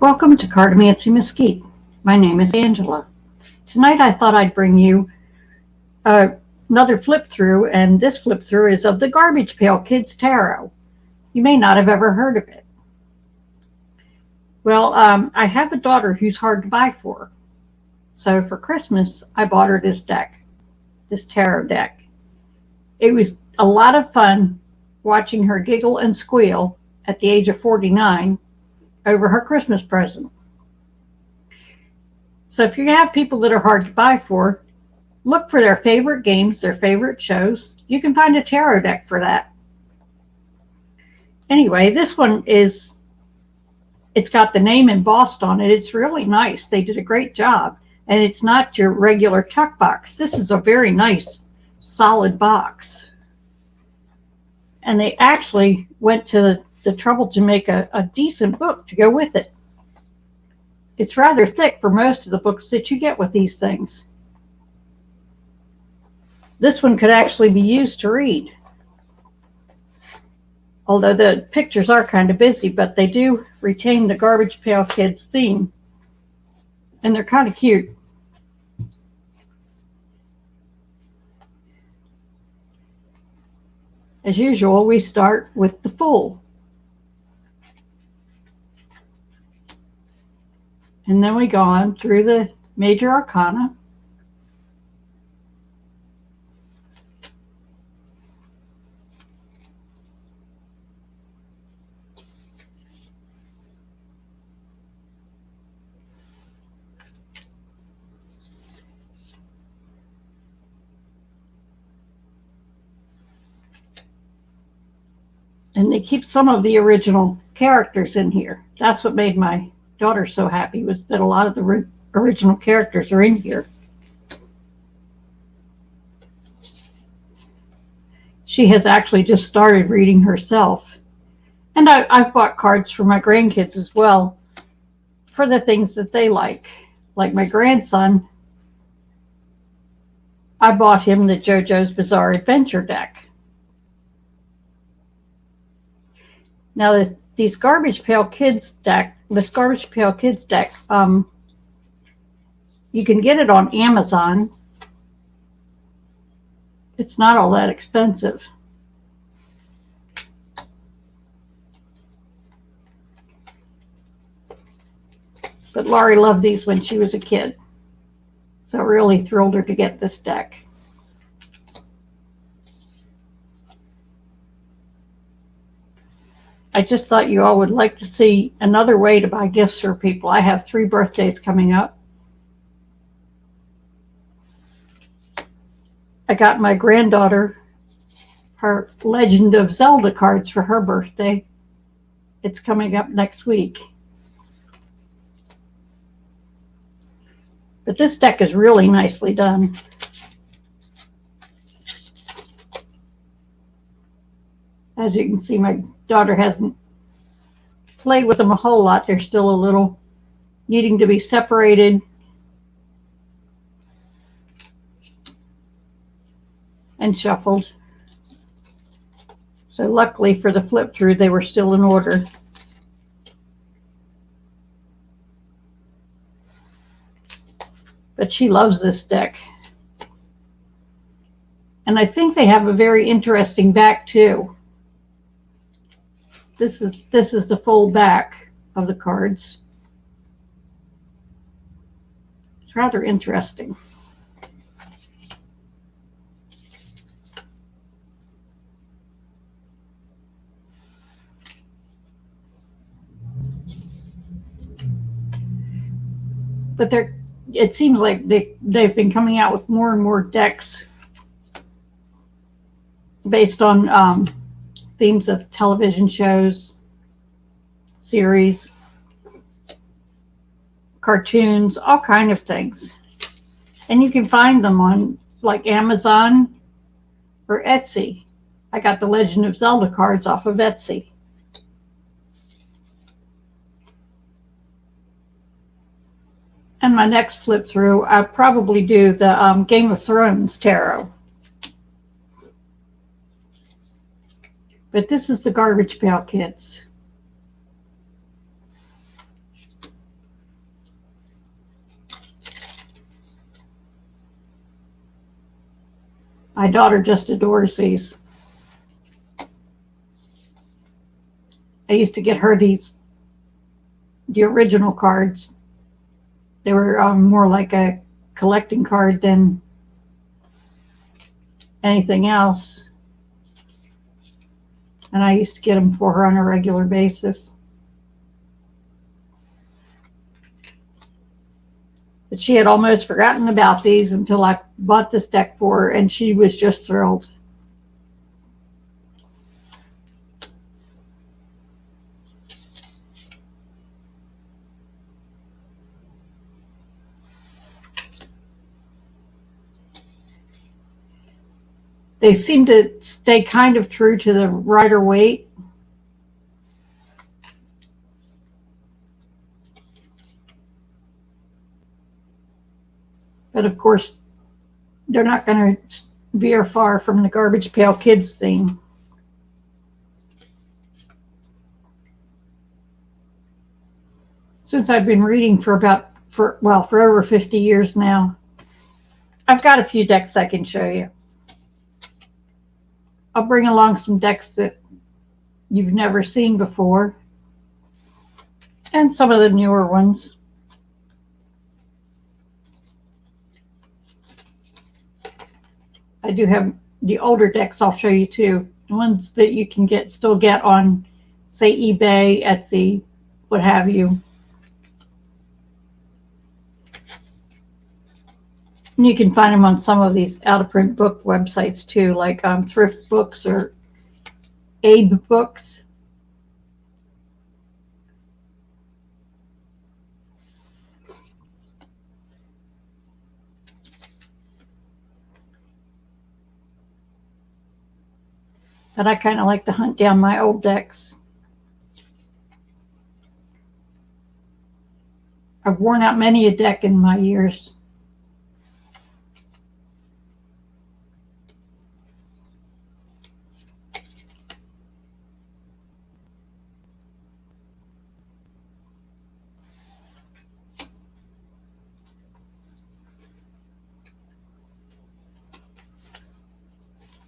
Welcome to Cartomancy Mesquite. My name is Angela. Tonight I thought I'd bring you another flip through, and this flip through is of the Garbage Pail Kids Tarot. You may not have ever heard of it. Well, I have a daughter who's hard to buy for. So for Christmas, I bought her this deck, this tarot deck. It was a lot of fun watching her giggle and squeal at the age of 49 over her Christmas present. So if you have people that are hard to buy for, look for their favorite games, their favorite shows. You can find a tarot deck for that. Anyway, this one it's got the name embossed on it. It's really nice. They did a great job. And it's not your regular tuck box. This is a very nice, solid box. And they actually went to the trouble to make a decent book to go with it. It's rather thick for most of the books that you get with these things. This one could actually be used to read. Although the pictures are kind of busy, but they do retain the Garbage Pail Kids theme. And they're kind of cute. As usual, we start with the Fool. And then we go on through the major arcana. And they keep some of the original characters in here. That's what made my daughter so happy, was that a lot of the original characters are in here. She has actually just started reading herself. And I've bought cards for my grandkids as well for the things that they like. Like my grandson, I bought him the JoJo's Bizarre Adventure deck. Now this Garbage Pail Kids deck, you can get it on Amazon. It's not all that expensive. But Laurie loved these when she was a kid. So it really thrilled her to get this deck. I just thought you all would like to see another way to buy gifts for people. I have 3 birthdays coming up. I got my granddaughter her Legend of Zelda cards for her birthday. It's coming up next week. But this deck is really nicely done. As you can see, my daughter hasn't played with them a whole lot. They're still a little needing to be separated and shuffled. So luckily for the flip through, they were still in order. But she loves this deck. And I think they have a very interesting back too. This is the full back of the cards. It's rather interesting. But it seems like they've been coming out with more and more decks based on themes of television shows, series, cartoons, all kind of things. And you can find them on like Amazon or Etsy. I got the Legend of Zelda cards off of Etsy. And my next flip through, I'll probably do the Game of Thrones tarot. But this is the Garbage Pail Kids. My daughter just adores these. I used to get her the original cards. They were more like a collecting card than anything else. And I used to get them for her on a regular basis. But she had almost forgotten about these until I bought this deck for her, and she was just thrilled. They seem to stay kind of true to the Rider-Waite. But of course, they're not going to veer far from the Garbage Pail Kids theme. Since I've been reading for over 50 years now, I've got a few decks I can show you. I'll bring along some decks that you've never seen before, and some of the newer ones. I do have the older decks I'll show you too. The ones that you can still get on, say, eBay, Etsy, what have you. And you can find them on some of these out-of-print book websites too, like Thrift Books or Abe Books. But I kind of like to hunt down my old decks. I've worn out many a deck in my years.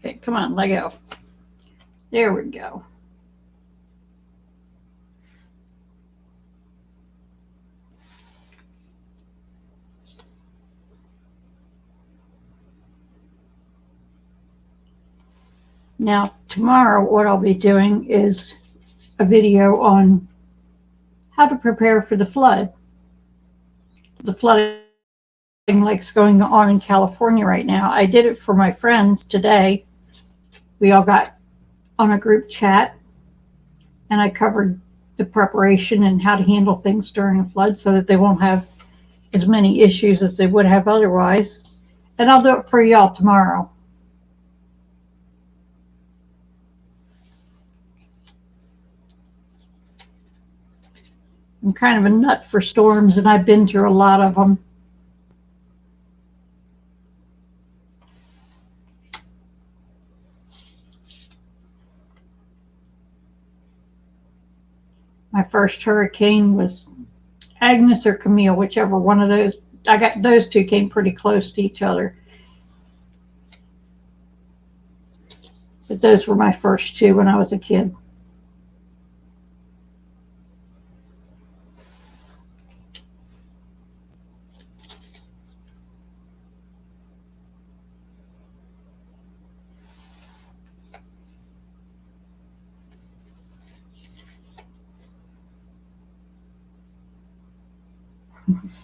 Okay, come on, let go. There we go. Now, tomorrow, what I'll be doing is a video on how to prepare for the flood. The flooding like going on in California right now. I did it for my friends today. We all got on a group chat, and I covered the preparation and how to handle things during a flood so that they won't have as many issues as they would have otherwise. And I'll do it for y'all tomorrow. I'm kind of a nut for storms, and I've been through a lot of them. My first hurricane was Agnes or Camille, whichever one of those. I got those two came pretty close to each other. But those were my first two when I was a kid.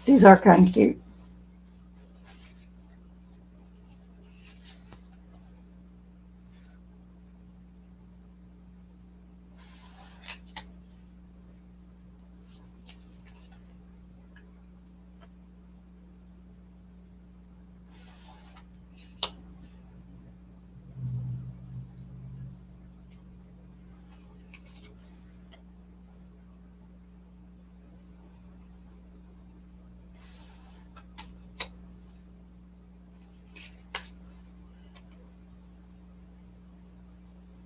These are kind of cute.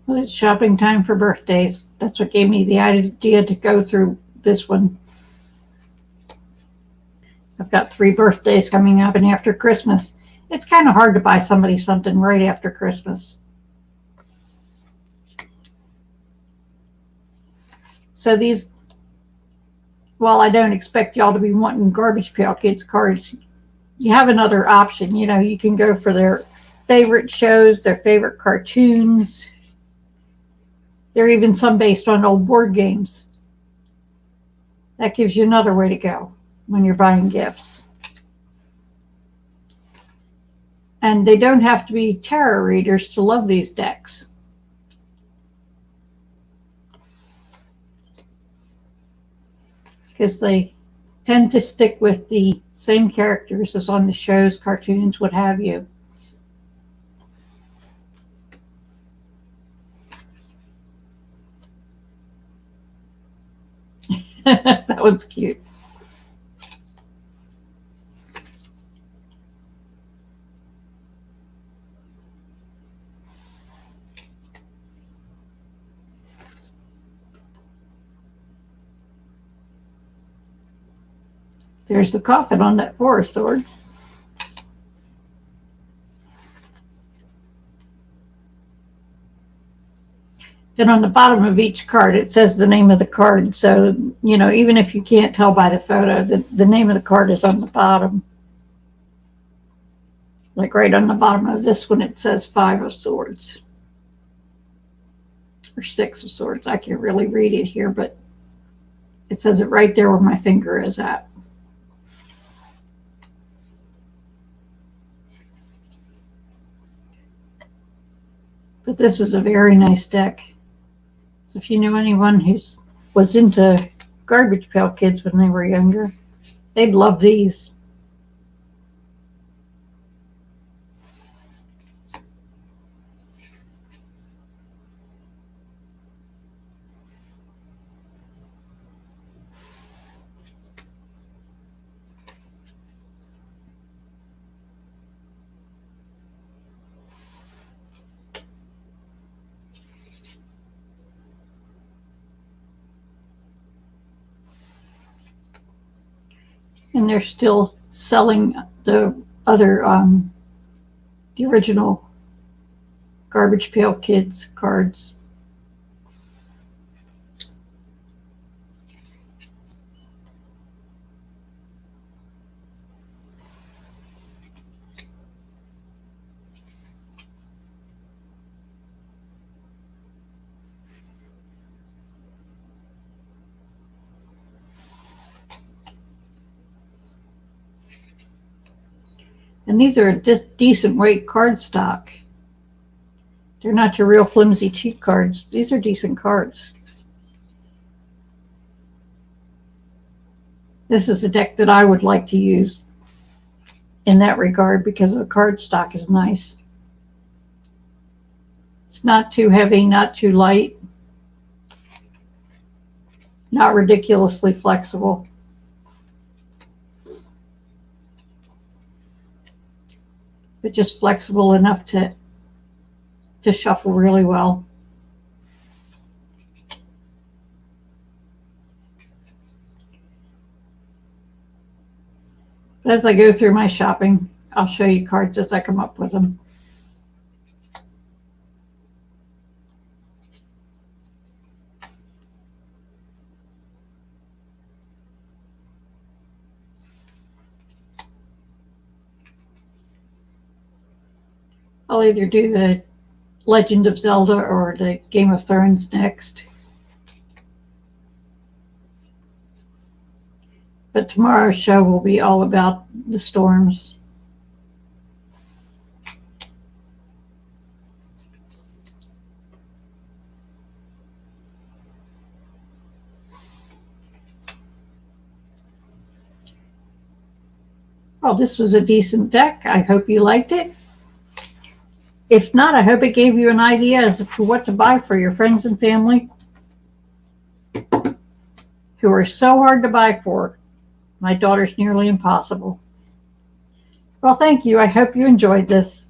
Well, it's shopping time for birthdays. That's what gave me the idea to go through this one. I've got 3 birthdays coming up, and after Christmas, It's kind of hard to buy somebody something right after Christmas. So these, while I don't expect y'all to be wanting Garbage Pail Kids cards, you have another option. You know, you can go for their favorite shows, their favorite cartoons. There are even some based on old board games. That gives you another way to go when you're buying gifts. And they don't have to be tarot readers to love these decks. Because they tend to stick with the same characters as on the shows, cartoons, what have you. That one's cute. There's the coffin on that Four of Swords. And on the bottom of each card, it says the name of the card. So, you know, even if you can't tell by the photo, the name of the card is on the bottom. Like right on the bottom of this one, it says Five of Swords. Or Six of Swords. I can't really read it here, but it says it right there where my finger is at. But this is a very nice deck. So if you know anyone who was into Garbage Pail Kids when they were younger, they'd love these. And they're still selling the other, the original Garbage Pail Kids cards. And these are just decent weight cardstock. They're not your real flimsy cheap cards. These are decent cards. This is a deck that I would like to use in that regard because the cardstock is nice. It's not too heavy, not too light, not ridiculously flexible. But just flexible enough to shuffle really well. But as I go through my shopping, I'll show you cards as I come up with them. I'll either do the Legend of Zelda or the Game of Thrones next. But tomorrow's show will be all about the storms. Well, this was a decent deck. I hope you liked it. If not, I hope it gave you an idea as to what to buy for your friends and family who are so hard to buy for. My daughter's nearly impossible. Well, thank you. I hope you enjoyed this.